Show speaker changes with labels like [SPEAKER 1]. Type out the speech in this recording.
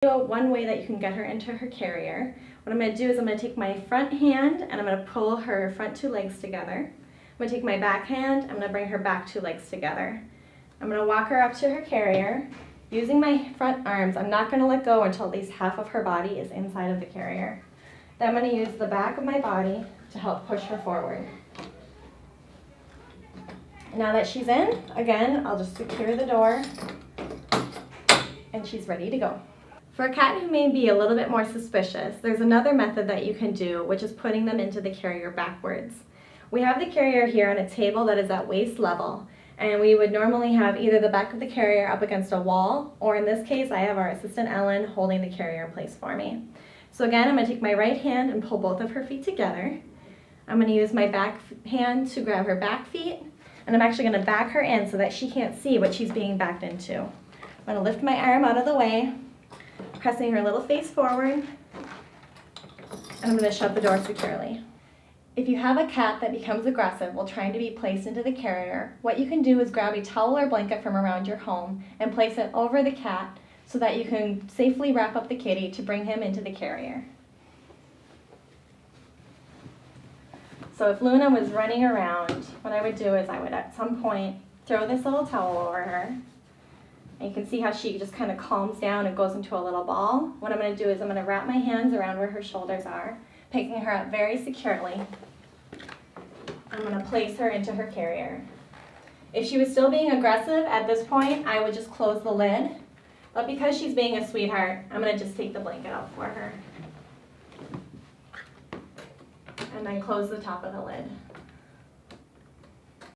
[SPEAKER 1] One way that you can get her into her carrier. What I'm going to do is I'm going to take my front hand and I'm going to pull her front two legs together. I'm going to take my back hand, I'm going to bring her back two legs together. I'm going to walk her up to her carrier. Using my front arms, I'm not going to let go until at least half of her body is inside of the carrier. Then I'm going to use the back of my body to help push her forward. Now that she's in, again, I'll just secure the door and she's ready to go. For a cat who may be a little bit more suspicious, there's another method that you can do, which is putting them into the carrier backwards. We have the carrier here on a table that is at waist level, and we would normally have either the back of the carrier up against a wall, or in this case, I have our assistant Ellen holding the carrier in place for me. So again, I'm going to take my right hand and pull both of her feet together. I'm going to use my back hand to grab her back feet, and I'm actually going to back her in so that she can't see what she's being backed into. I'm going to lift my arm out of the way, pressing her little face forward, and I'm going to shut the door securely. If you have a cat that becomes aggressive while trying to be placed into the carrier, what you can do is grab a towel or blanket from around your home and place it over the cat so that you can safely wrap up the kitty to bring him into the carrier. So if Luna was running around, what I would do is I would at some point throw this little towel over her. And you can see how she just kind of calms down and goes into a little ball. What I'm going to do is I'm going to wrap my hands around where her shoulders are, picking her up very securely. I'm going to place her into her carrier. If she was still being aggressive at this point, I would just close the lid. But because she's being a sweetheart, I'm going to just take the blanket out for her. And then close the top of the lid.